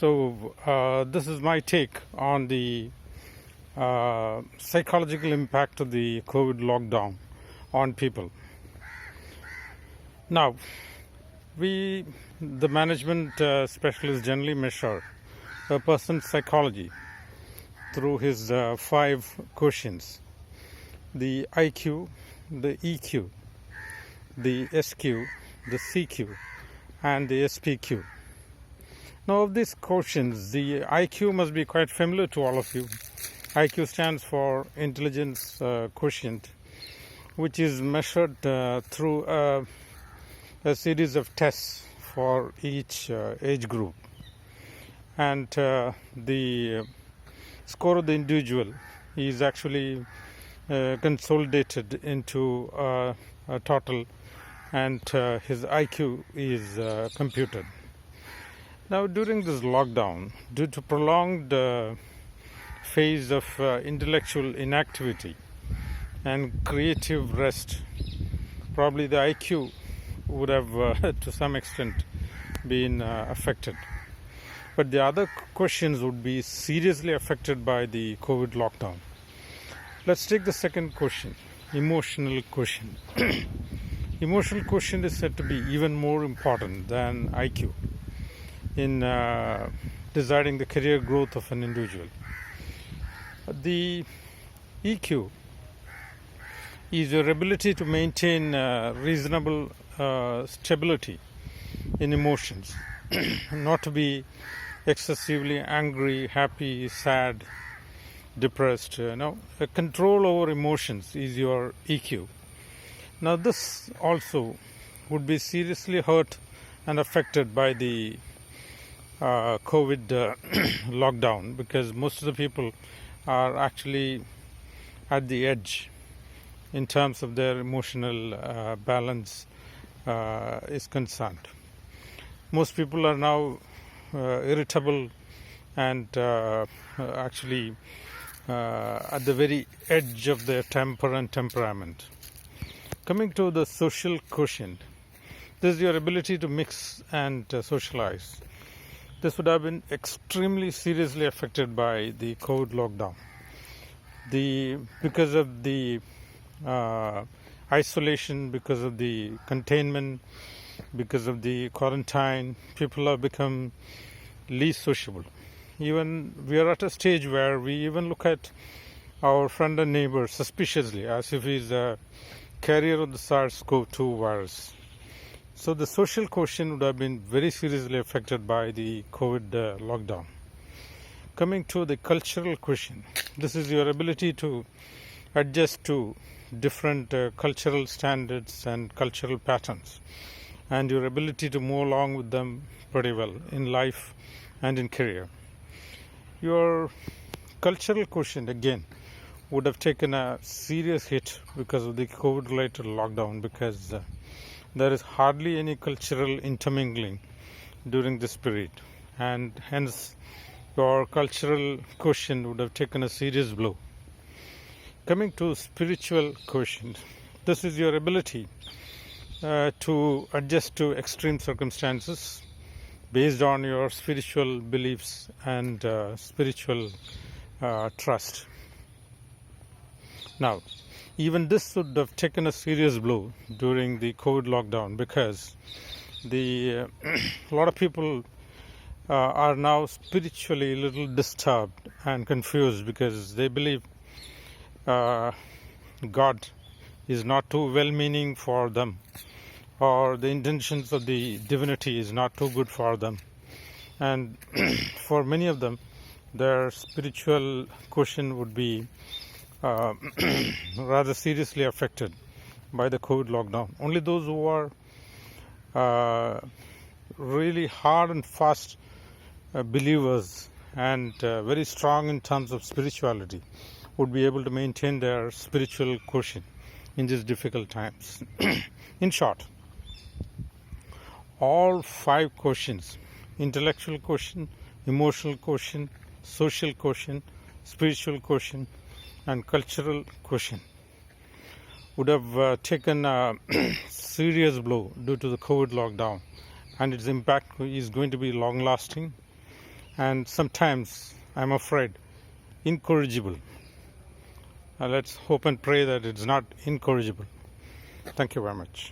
This is my take on the psychological impact of the COVID lockdown on people. Now, the management specialists generally measure a person's psychology through his 5 quotients: the IQ, the EQ, the SQ, the CQ, and the SPQ. Now, of these quotients, the IQ must be quite familiar to all of you. IQ stands for intelligence quotient, which is measured through a series of tests for each age group. And the score of the individual is actually consolidated into a total, and his IQ is computed. Now, during this lockdown, due to prolonged phase of intellectual inactivity and creative rest, probably the IQ would have to some extent been affected. But the other questions would be seriously affected by the COVID lockdown. Let's take the second question, emotional quotient. Emotional quotient is said to be even more important than IQ in deciding the career growth of an individual. The EQ is your ability to maintain reasonable stability in emotions, not to be excessively angry, happy, sad, depressed. A control over emotions is your EQ. Now, this also would be seriously hurt and affected by the COVID lockdown, because most of the people are actually at the edge in terms of their emotional balance is concerned. Most people are now irritable and actually at the very edge of their temper and temperament. Coming to the social quotient, this is your ability to mix and socialize. This would have been extremely seriously affected by the COVID lockdown. Because of the isolation, because of the containment, because of the quarantine, people have become least sociable. Even we are at a stage where we even look at our friend and neighbor suspiciously, as if he's a carrier of the SARS-CoV-2 virus. So the social quotient would have been very seriously affected by the COVID lockdown. Coming to the cultural quotient, this is your ability to adjust to different cultural standards and cultural patterns, and your ability to move along with them pretty well in life and in career. Your cultural quotient, again, would have taken a serious hit because of the COVID-related lockdown, because there is hardly any cultural intermingling during this period, and hence your cultural quotient would have taken a serious blow. Coming to spiritual quotient, this is your ability to adjust to extreme circumstances based on your spiritual beliefs and spiritual trust. Now, even this would have taken a serious blow during the COVID lockdown, because a lot of people are now spiritually a little disturbed and confused, because they believe God is not too well-meaning for them, or the intentions of the divinity is not too good for them. And for many of them, their spiritual quotient would be rather seriously affected by the COVID lockdown. Only those who are really hard and fast believers and very strong in terms of spirituality would be able to maintain their spiritual quotient in these difficult times. In short, all 5 quotients, intellectual quotient, emotional quotient, social quotient, spiritual quotient, and cultural quotient, would have taken a serious blow due to the COVID lockdown, and its impact is going to be long lasting. and sometimes I'm afraid incorrigible. Let's hope and pray that it's not incorrigible. Thank you very much.